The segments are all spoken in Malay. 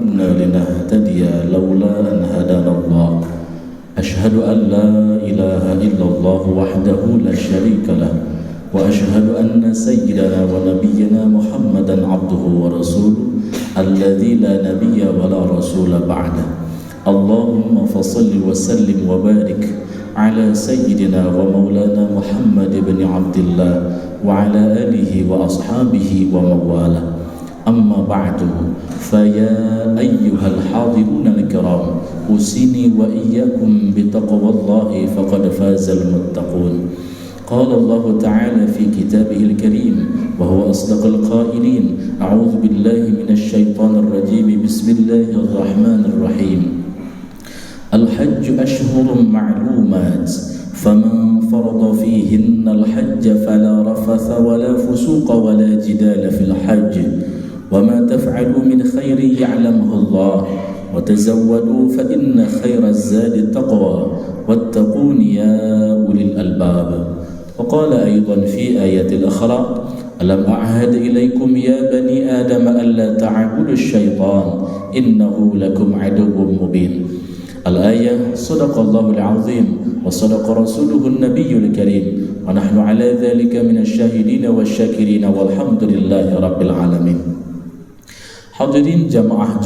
كنا لنهتدي لولا أن هدانا الله أشهد أن لا إله إلا الله وحده لا شريك له وأشهد أن سيدنا ونبينا محمدا عبده ورسوله الذي لا نبي ولا رسول بعده اللهم فصل وسلم وبارك على سيدنا ومولانا محمد بن عبد الله وعلى آله وأصحابه ومن والاه أما بعد فيا أيها الحاضرون الكرام أوصيني وإياكم بتقوى الله فقد فاز المتقون قال الله تعالى في كتابه الكريم وهو أصدق القائلين أعوذ بالله من الشيطان الرجيم بسم الله الرحمن الرحيم الحج أشهر معلومات فمن فرض فيهن الحج فلا رفث ولا فسوق ولا جدال في الحج وما تفعلوا من خير يعلمه الله وتزودوا فإن خير الزاد التقوى واتقون يا أولي الألباب وقال أيضا في آية الأخرى ألم أعهد إليكم يا بني آدم ألا تعبدوا الشيطان إنه لكم عدو مبين الآية صدق الله العظيم وصدق رسوله النبي الكريم ونحن على ذلك من الشاهدين والشاكرين والحمد لله رب العالمين. Hadirin jamaah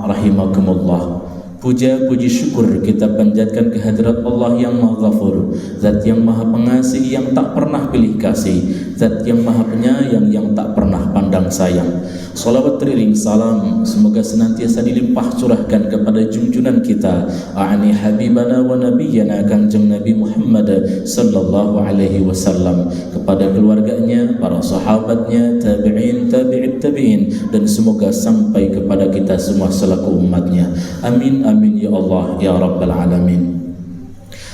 rahimakumullah, puja puji syukur kita panjatkan kehadirat Allah yang Maha Ghafur, Zat yang Maha Pengasih yang tak pernah pilih kasih, Zat yang Maha Penyayang yang tak pernah pandang sayang. Salawat teriring salam semoga senantiasa dilimpah curahkan kepada junjungan kita a'ni habibana wa nabiyyana Kanjeng Nabi Muhammad sallallahu alaihi wasallam, kepada keluarganya, para sahabatnya, tabi'in, tabi'it tabi'in, dan semoga sampai kepada kita semua selaku umatnya. Amin amin ya Allah ya rabbal alamin.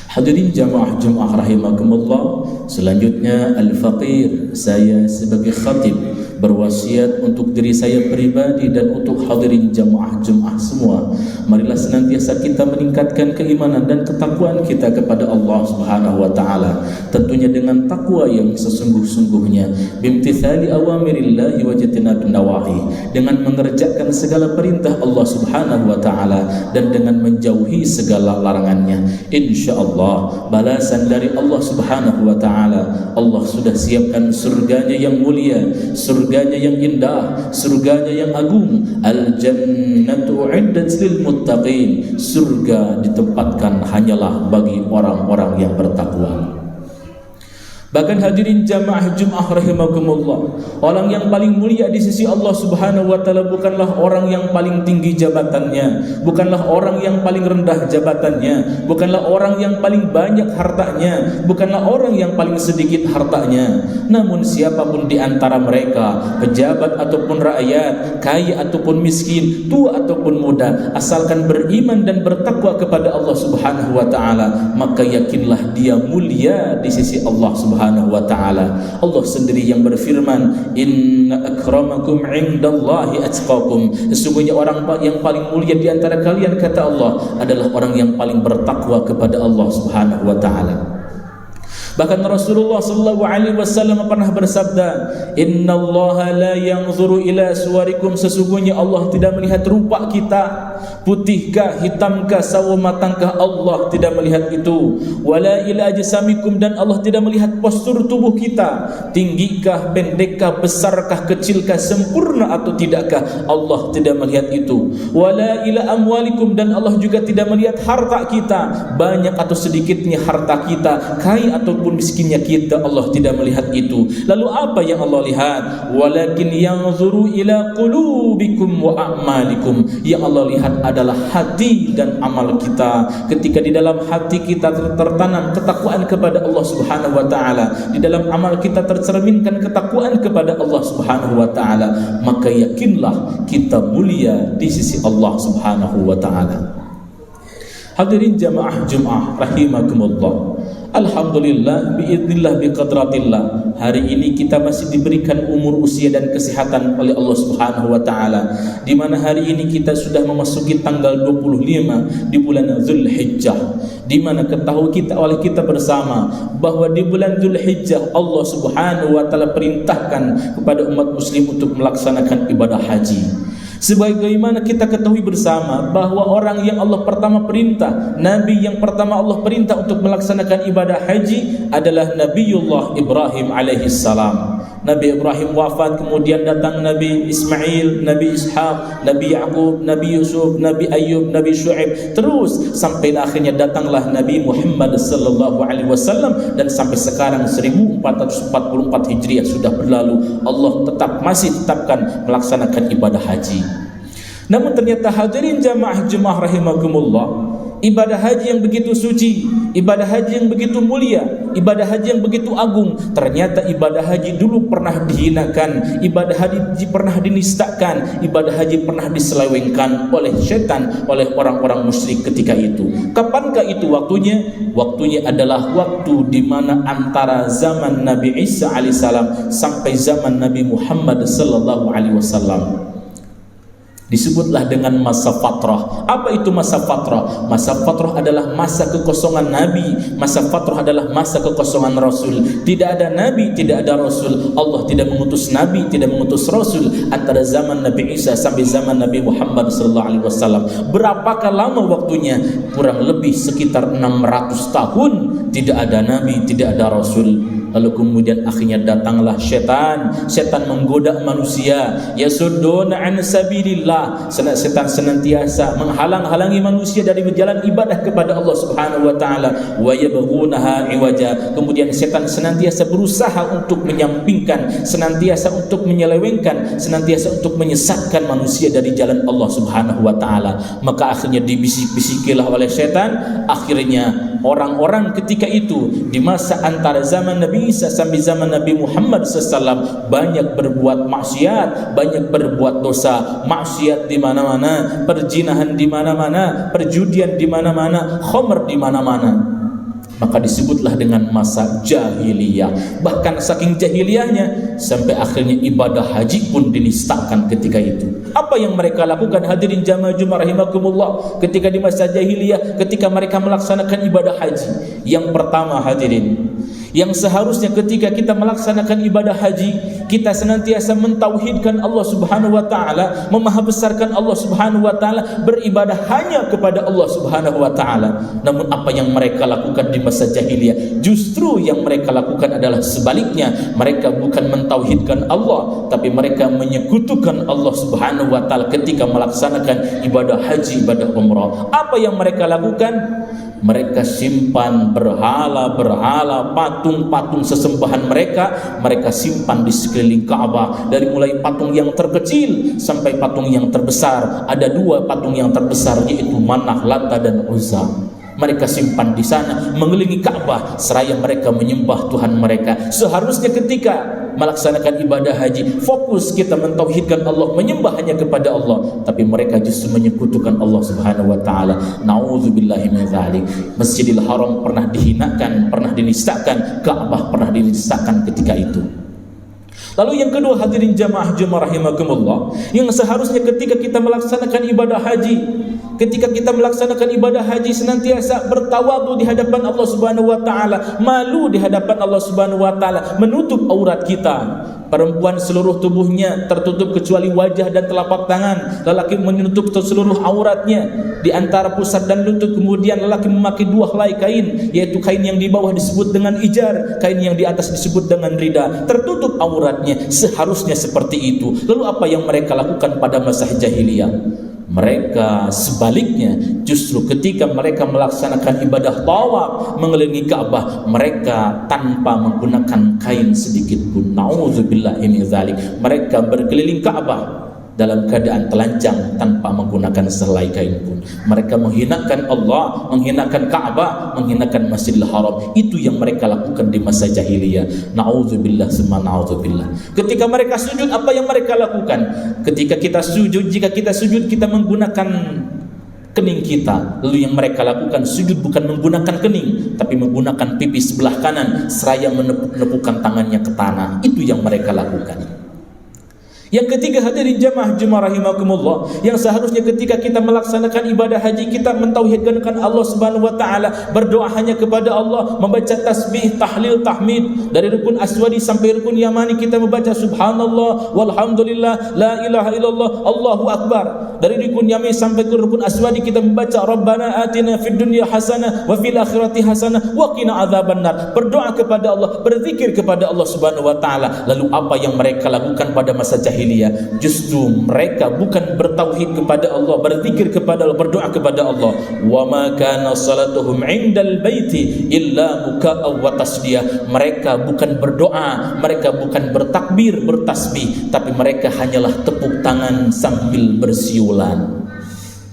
Hadirin jamaah rahimakumullah, selanjutnya al-faqir, saya sebagai khatib berwasiat untuk diri saya pribadi dan untuk hadirin jamaah semua, marilah senantiasa kita meningkatkan keimanan dan ketakwaan kita kepada Allah Subhanahu wa taala, tentunya dengan takwa yang sesungguh-sungguhnya, bimtithali awamirillahi wa jitinabin nawahi, dengan mengerjakan segala perintah Allah Subhanahu wa taala dan dengan menjauhi segala larangannya. Insyaallah balasan dari Allah Subhanahu wa taala, Allah sudah siapkan surganya yang mulia, surganya yang indah, surganya yang agung. Al-jannatu uiddat lil muttaqin, surga ditempatkan hanyalah bagi orang-orang yang bertakwa. Bahkan hadirin jamaah rahimakumullah, orang yang paling mulia di sisi Allah Subhanahu wa taala bukanlah orang yang paling tinggi jabatannya, bukanlah orang yang paling rendah jabatannya, bukanlah orang yang paling banyak hartanya, bukanlah orang yang paling sedikit hartanya, namun siapapun di antara mereka, pejabat ataupun rakyat, kaya ataupun miskin, tua ataupun muda, asalkan beriman dan bertakwa kepada Allah Subhanahu wa taala, maka yakinlah dia mulia di sisi Allah Subhanahu wa ta'ala. Allah sendiri yang berfirman, inna akramakum indallahi atqakum, sesungguhnya orang yang paling mulia di antara kalian, kata Allah, adalah orang yang paling bertakwa kepada Allah Subhanahu wa ta'ala. Bahkan Rasulullah sallallahu alaihi wasallam pernah bersabda, innallaha la yanzuru ila suwarikum, sesungguhnya Allah tidak melihat rupa kita, putihkah, hitamkah, sawo matangkah, Allah tidak melihat itu. Wala ila ajsamikum, dan Allah tidak melihat postur tubuh kita, tinggikah, pendekkah, besarkah, kecilkah, sempurna atau tidakkah, Allah tidak melihat itu. Wala ila amwalikum, dan Allah juga tidak melihat harta kita, banyak atau sedikitnya harta kita, kaya ataupun miskinnya kita, Allah tidak melihat itu. Lalu apa yang Allah lihat? Walakin yanzuru ila qulubikum wa a'malikum, yang Allah lihat adalah hati dan amal kita. Ketika di dalam hati kita tertanam ketakwaan kepada Allah Subhanahu wa taala, di dalam amal kita tercerminkan ketakwaan kepada Allah Subhanahu wa taala, maka yakinlah kita mulia di sisi Allah Subhanahu wa taala. Hadirin jamaah rahimakumullah, alhamdulillah biidznillah biqadratillah, hari ini kita masih diberikan umur, usia dan kesehatan oleh Allah Subhanahu wa taala, di mana hari ini kita sudah memasuki tanggal 25 di bulan Zulhijjah, di mana ketahui kita oleh kita bersama bahwa di bulan Zulhijjah Allah Subhanahu wa taala perintahkan kepada umat muslim untuk melaksanakan ibadah haji. Sebagaimana kita ketahui bersama bahwa orang yang Allah pertama perintah, Nabi yang pertama Allah perintah untuk melaksanakan ibadah haji adalah Nabiullah Ibrahim alaihissalam. Nabi Ibrahim wafat, kemudian datang Nabi Ismail, Nabi Ishaq, Nabi Yaqub, Nabi Yusuf, Nabi Ayyub, Nabi Shu'aib, terus sampai akhirnya datanglah Nabi Muhammad sallallahu alaihi wasallam, dan sampai sekarang 1444 Hijriah sudah berlalu, Allah masih tetapkan melaksanakan ibadah haji. Namun ternyata hadirin jamaah rahimakumullah, ibadah haji yang begitu suci, ibadah haji yang begitu mulia, ibadah haji yang begitu agung, ternyata ibadah haji dulu pernah dihinakan, ibadah haji pernah dinistakan, ibadah haji pernah diselewengkan oleh syaitan, oleh orang-orang musyrik ketika itu. Kapankah itu waktunya? Waktunya adalah waktu di mana antara zaman Nabi Isa alaihissalam sampai zaman Nabi Muhammad sallallahu alaihi wasallam. Disebutlah dengan masa fatrah. Apa itu masa fatrah? Masa fatrah adalah masa kekosongan Nabi. Masa fatrah adalah masa kekosongan Rasul. Tidak ada Nabi, tidak ada Rasul. Allah tidak mengutus Nabi, tidak mengutus Rasul antara zaman Nabi Isa sampai zaman Nabi Muhammad SAW. Berapakah lama waktunya? Kurang lebih sekitar 600 tahun. Tidak ada Nabi, tidak ada Rasul. Lalu kemudian akhirnya datanglah setan menggoda manusia, yasudduna an sabilillah. Setan senantiasa menghalang-halangi manusia dari berjalan ibadah kepada Allah Subhanahu wa taala, wa yabghunaha iwaja. Kemudian setan senantiasa berusaha untuk menyampingkan, senantiasa untuk menyelewengkan, senantiasa untuk menyesatkan manusia dari jalan Allah Subhanahu wa taala. Maka akhirnya dibisik-bisikilah oleh setan. Akhirnya orang-orang ketika itu di masa antara zaman Nabi Isa sampai zaman Nabi Muhammad SAW banyak berbuat maksiat, banyak berbuat dosa, maksiat di mana-mana, perzinahan di mana-mana, perjudian di mana-mana, khamr di mana-mana. Maka disebutlah dengan masa jahiliyah. Bahkan saking jahiliyahnya sampai akhirnya ibadah haji pun dinistakan ketika itu. Apa yang mereka lakukan hadirin jamaah rahimakumullah ketika di masa jahiliyah, ketika mereka melaksanakan ibadah haji? Yang pertama hadirin, yang seharusnya ketika kita melaksanakan ibadah haji, kita senantiasa mentauhidkan Allah Subhanahu wa taala, memahabesarkan Allah Subhanahu wa taala, beribadah hanya kepada Allah Subhanahu wa taala. Namun apa yang mereka lakukan di masa jahiliyah, justru yang mereka lakukan adalah sebaliknya. Mereka bukan mentauhidkan Allah, tapi mereka menyekutukan Allah Subhanahu wa taala ketika melaksanakan ibadah haji, ibadah umrah. Apa yang mereka lakukan? Mereka simpan berhala-berhala, patung-patung sesembahan mereka simpan di sekeliling Ka'bah. Dari mulai patung yang terkecil sampai patung yang terbesar. Ada 2 patung yang terbesar, yaitu Manah, Lata dan Uzza. Mereka simpan di sana mengelilingi Ka'bah seraya mereka menyembah Tuhan mereka. Seharusnya ketika melaksanakan ibadah haji, fokus kita mentauhidkan Allah, menyembah hanya kepada Allah, tapi mereka justru menyekutukan Allah Subhanahu wa taala. Nauzubillahi min dzalik. Masjidil Haram pernah dihinakan, pernah dinistakan, Ka'bah pernah dinistakan ketika itu. Lalu yang kedua hadirin jamaah rahimakumullah, yang seharusnya ketika kita melaksanakan ibadah haji, ketika kita melaksanakan ibadah haji senantiasa bertawadu di hadapan Allah Subhanahu wa taala, malu di hadapan Allah Subhanahu wa taala, menutup aurat kita. Perempuan seluruh tubuhnya tertutup kecuali wajah dan telapak tangan. Lelaki menutup seluruh auratnya di antara pusat dan lutut. Kemudian lelaki memakai 2 helai kain, yaitu kain yang di bawah disebut dengan ijar, kain yang di atas disebut dengan rida. Tertutup auratnya, seharusnya seperti itu. Lalu apa yang mereka lakukan pada masa jahiliyah? Mereka sebaliknya, justru ketika mereka melaksanakan ibadah tawaf mengelilingi Ka'bah, mereka tanpa menggunakan kain sedikit pun. Nauzubillahi min dzalik. Mereka berkeliling Ka'bah dalam keadaan telanjang tanpa menggunakan sehelai kain pun. Mereka menghinakan Allah, menghinakan Ka'bah, menghinakan Masjidil Haram. Itu yang mereka lakukan di masa jahiliyah. Nauzubillah summa nauzubillah. Ketika mereka sujud, apa yang mereka lakukan? Ketika kita sujud, jika kita sujud kita menggunakan kening kita. Lalu yang mereka lakukan sujud bukan menggunakan kening, tapi menggunakan pipi sebelah kanan seraya menepuk-nepukkan tangannya ke tanah. Itu yang mereka lakukan. Yang ketiga, hadirin jamaah rahimakumullah, yang seharusnya ketika kita melaksanakan ibadah haji kita mentauhidkan Allah Subhanahu wa taala, berdoa hanya kepada Allah, membaca tasbih, tahlil, tahmid. Dari rukun aswadi sampai rukun yamani kita membaca subhanallah walhamdulillah la ilaha illallah Allahu akbar. Dari rukun yamani sampai ke rukun aswadi kita membaca rabbana atina fid dunya hasanah wa fil akhirati hasanah wa qina adzabannar. Berdoa kepada Allah, berzikir kepada Allah Subhanahu wa taala. Lalu apa yang mereka lakukan pada masa jahiliyah? Justru mereka bukan bertauhid kepada Allah, berzikir kepada Allah, berdoa kepada Allah. Wa ma kana salatuhum 'indal baiti illa muka'aw wa tasdiyah. Mereka bukan berdoa, mereka bukan bertakbir, bertasbih, tapi mereka hanyalah tepuk tangan sambil bersiulan.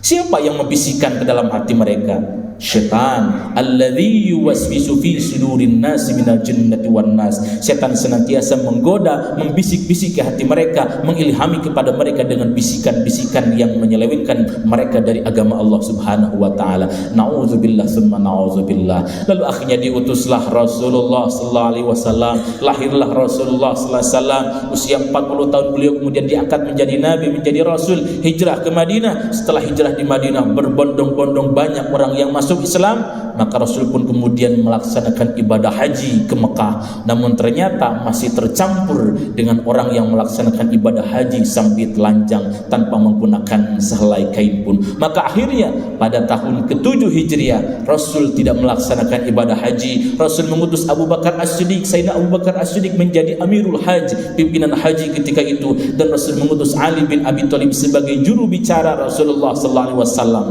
Siapa yang membisikkan ke dalam hati mereka? Syaitan. Alladzi yuwaswisu fi sudurin nasi minal jinnati wan nas. Syaitan senantiasa menggoda, membisik-bisik ke hati mereka, mengilhami kepada mereka dengan bisikan-bisikan yang menyelewengkan mereka dari agama Allah Subhanahu wa taala. Nauzubillah summa nauzubillah. Lalu akhirnya diutuslah Rasulullah sallallahu alaihi wasallam, lahirlah Rasulullah sallallahu alaihi wasallam. Usia 40 tahun beliau kemudian diangkat menjadi nabi, menjadi rasul, hijrah ke Madinah. Setelah hijrah di Madinah, berbondong-bondong banyak orang yang masuk Islam, maka Rasul pun kemudian melaksanakan ibadah haji ke Mekah. Namun ternyata masih tercampur dengan orang yang melaksanakan ibadah haji sambil telanjang tanpa menggunakan sehelai kain pun. Maka akhirnya pada tahun ke-7 Hijriah Rasul tidak melaksanakan ibadah haji. Rasul mengutus Abu Bakar As-Siddiq, Sayyidina Abu Bakar As-Siddiq menjadi Amirul Hajj, pimpinan haji ketika itu, dan Rasul mengutus Ali bin Abi Thalib sebagai juru bicara Rasulullah sallallahu alaihi wasallam.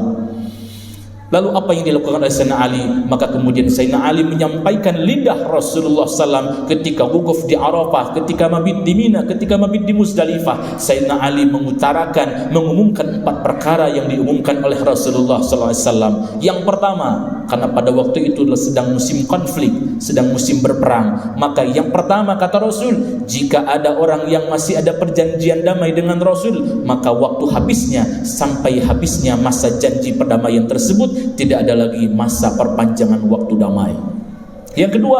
Lalu apa yang dilakukan oleh Sayyidina Ali? Maka kemudian Sayyidina Ali menyampaikan lidah Rasulullah SAW ketika wukuf di Arafah, ketika mabit di Mina, ketika mabit di Muzdalifah. Sayyidina Ali mengutarakan, mengumumkan 4 perkara yang diumumkan oleh Rasulullah SAW. Yang pertama, karena pada waktu itu sedang musim konflik, sedang musim berperang, maka yang pertama kata Rasul, jika ada orang yang masih ada perjanjian damai dengan Rasul, maka waktu habisnya sampai habisnya masa janji perdamaian tersebut, tidak ada lagi masa perpanjangan waktu damai. Yang kedua,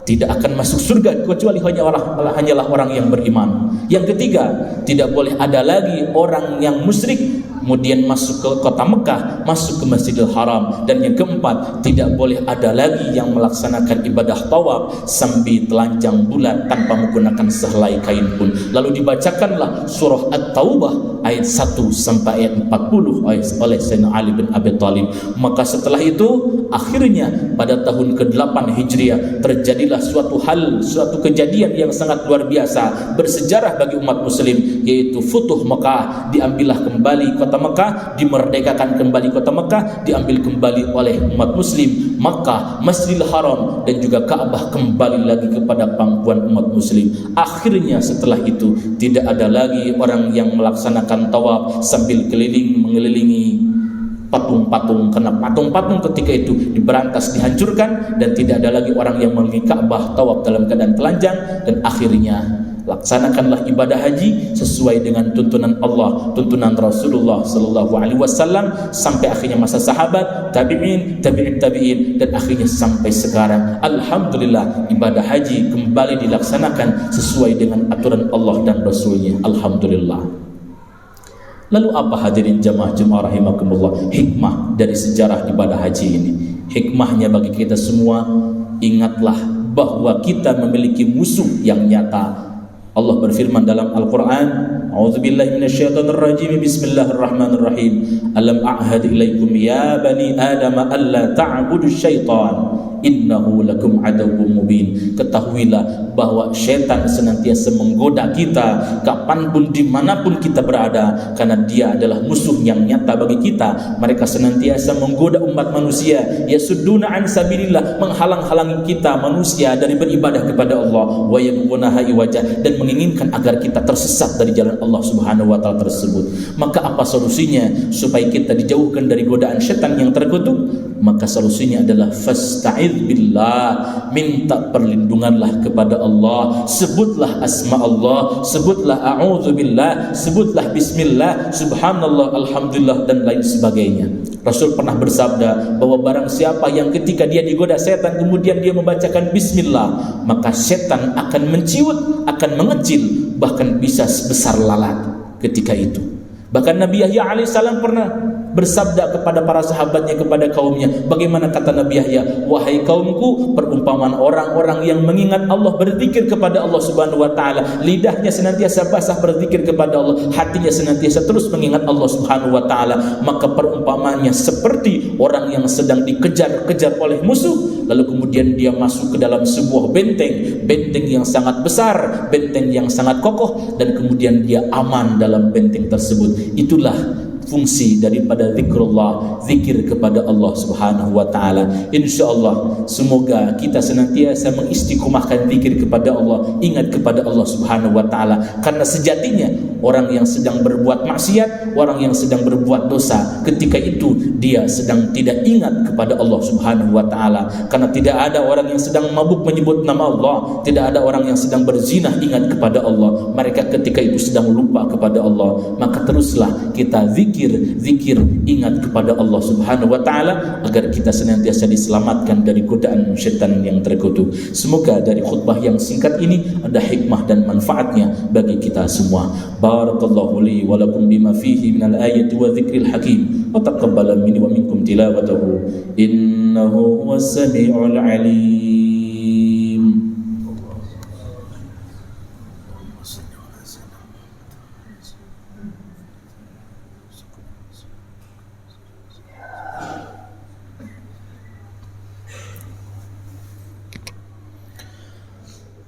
tidak akan masuk surga kecuali hanyalah orang yang beriman. Yang ketiga, tidak boleh ada lagi orang yang musyrik kemudian masuk ke kota Mekah, masuk ke Masjidil Haram. Dan yang keempat, tidak boleh ada lagi yang melaksanakan ibadah tawaf sambil telanjang bulat tanpa menggunakan sehelai kain pun. Lalu dibacakanlah surah At-Taubah ayat 1 sampai ayat 40 oleh Sayyidina Ali bin Abi Thalib. Maka setelah itu akhirnya pada tahun ke-8 Hijriah terjadilah suatu kejadian yang sangat luar biasa, bersejarah bagi umat muslim, yaitu Futuh Mekah. Diambillah kembali kota Mekah, dimerdekakan kembali kota Mekah, diambil kembali oleh umat muslim. Makkah, Masjidil Haram dan juga Ka'bah kembali lagi kepada pangkuan umat muslim. Akhirnya setelah itu tidak ada lagi orang yang melaksanakan tawaf sambil mengelilingi patung-patung, karena patung-patung ketika itu diberantas, dihancurkan, dan tidak ada lagi orang yang mengelilingi Ka'bah tawaf dalam keadaan telanjang. Dan akhirnya laksanakanlah ibadah haji sesuai dengan tuntunan Allah, tuntunan Rasulullah sallallahu alaihi wasallam, sampai akhirnya masa sahabat, tabi'in, tabi'in, dan akhirnya sampai sekarang. Alhamdulillah, ibadah haji kembali dilaksanakan sesuai dengan aturan Allah dan Rasulnya. Alhamdulillah. Lalu apa hadirin jamaah rahimakumullah hikmah dari sejarah ibadah haji ini? Hikmahnya bagi kita semua, ingatlah bahwa kita memiliki musuh yang nyata. Allah berfirman dalam Al-Quran, A'udzubillahi minasyaitonirrajim, Bismillahirrahmanirrahim. Alam a'had ilaikum ya bani Adam alla ta'budu syaitan innahu lakum aduwwum mubin. Ketahuilah bahwa syaitan senantiasa menggoda kita kapanpun dimanapun kita berada, karena dia adalah musuh yang nyata bagi kita. Mereka senantiasa menggoda umat manusia, yasudduna an sabilillah, menghalang-halangi kita manusia dari beribadah kepada Allah, wa yabghunaha iwaja, dan menginginkan agar kita tersesat dari jalan Allah Subhanahu wa taala tersebut. Maka apa solusinya supaya kita dijauhkan dari godaan syaitan yang terkutuk? Maka solusinya adalah fasta'idz billah, minta perlindunganlah kepada Allah, sebutlah asma Allah, sebutlah a'udzubillah, sebutlah bismillah, subhanallah, alhamdulillah, dan lain sebagainya. Rasul pernah bersabda bahwa barang siapa yang ketika dia digoda setan kemudian dia membacakan bismillah, maka setan akan menciut, akan mengecil, bahkan bisa sebesar lalat ketika itu. Bahkan Nabi Yahya alaihissalam pernah bersabda kepada para sahabatnya, kepada kaumnya. Bagaimana kata Nabi Yahya? Wahai kaumku, perumpamaan orang-orang yang mengingat Allah, berzikir kepada Allah Subhanahu wa taala, lidahnya senantiasa basah berzikir kepada Allah, hatinya senantiasa terus mengingat Allah Subhanahu wa taala, maka perumpamaannya seperti orang yang sedang dikejar-kejar oleh musuh, lalu kemudian dia masuk ke dalam sebuah benteng yang sangat besar, benteng yang sangat kokoh, dan kemudian dia aman dalam benteng tersebut. Itulah fungsi daripada zikrullah, zikir kepada Allah Subhanahu wa taala. Insyaallah semoga kita senantiasa mengistiqomahkan zikir kepada Allah, ingat kepada Allah Subhanahu wa taala, karena sejatinya orang yang sedang berbuat maksiat, orang yang sedang berbuat dosa, ketika itu dia sedang tidak ingat kepada Allah Subhanahu wa taala. Karena tidak ada orang yang sedang mabuk menyebut nama Allah, tidak ada orang yang sedang berzinah ingat kepada Allah. Mereka ketika itu sedang lupa kepada Allah. Maka teruslah kita zikir ingat kepada Allah Subhanahu wa taala agar kita senantiasa diselamatkan dari godaan syaitan yang terkutuk. Semoga dari khutbah yang singkat ini ada hikmah dan manfaatnya bagi kita semua. Barakallahu li wa lakum bima fihi minal ayati wa dzikril hakim wa taqabbal minni wa minkum tilawatahu innahu huwas samiul alim.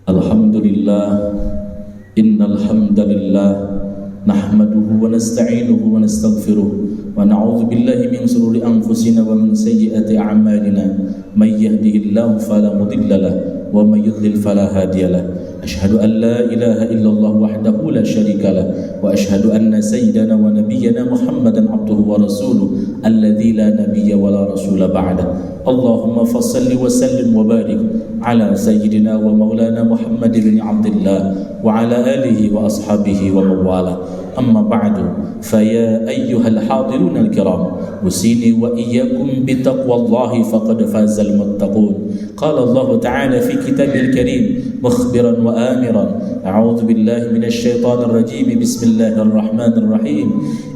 Alhamdulillah, innal hamdalillah nahmaduhu wa nasta'inuhu wa nastaghfiruh wa na'udzu billahi min shururi anfusina wa min sayyiati a'malina may yahdihillahu fala mudilla lahu wa may yudlil fala hadiya lahu. Asyhadu an la ilaha illallah wahdahu la syarika lahu wa asyhadu anna sayyidana wa nabiyyana Muhammadan abduhu wa rasuluhu alladzi la nabiyya wa la rasula ba'da. Allahumma fassalli wa sallim wa barik ala sayyidina wa maulana Muhammad bin Abdullah wa ala alihi wa ashabihi wa mawala. Amma ba'du, faya ayyuhal hadirun al-kiram, usini wa iyyakum bitaqwallahi faqad fazal muttaqun. Qala Allah ta'ala fi kitabil karim mukhbiran wa amiran, a'udzu billahi minasy syaithanir rajim, bismillahir rahmanir rahim.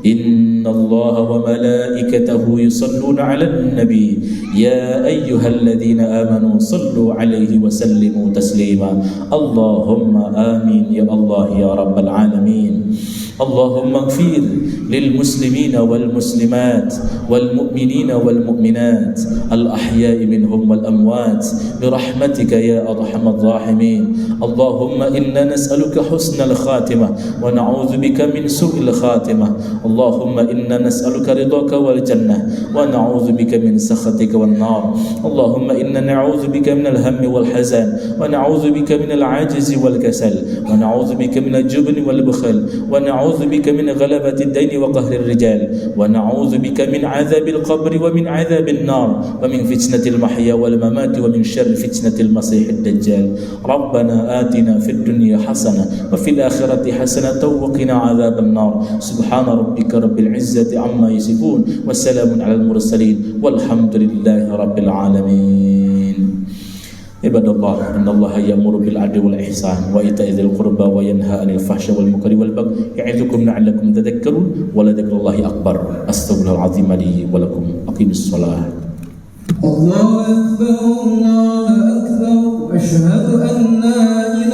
Inna Allah wa malaikatahu yusalluna 'alan nabi ya ayyuhalladzina amanu sallu 'alaihi wa sallimu taslima. Allahumma amin ya Allah ya rabbal alamin. اللهم اغفر للمسلمين والمسلمات والمؤمنين والمؤمنات الأحياء منهم والأموات برحمتك يا أرحم الراحمين. اللهم إنا نسألك حسن الخاتمة ونعوذ بك من سوء الخاتمة. اللهم إنا نسألك رضاك والجنة ونعوذ بك من سخطك والنار. اللهم إنا نعوذ بك من الهم والحزن ونعوذ بك من العجز والكسل ونعوذ بك من الجبن والبخل ونعوذ بك من غلبة الدين وقهر الرجال ونعوذ بك من عذاب القبر ومن عذاب النار ومن فتنة المحيا والممات ومن شر فتنة المسيح الدجال. ربنا آتنا في الدنيا حسنة وفي الآخرة حسنة وقنا عذاب النار. سبحان ربك رب العزة عما يصفون والسلام على المرسلين والحمد لله رب العالمين. Ibadallah, innallaha ya'muru bil 'adli wal ihsan wa ita'i dzil qurba wa yanha 'anil fahsya'i wal munkari wal baghi ya'idzukum la'allakum tadhakkarun wa la dzikrullahi akbar. Astaghfirullahal 'azim li wa lakum. Aqimus shalah. Allahu akbar, Allahu akbar. Asyhadu an la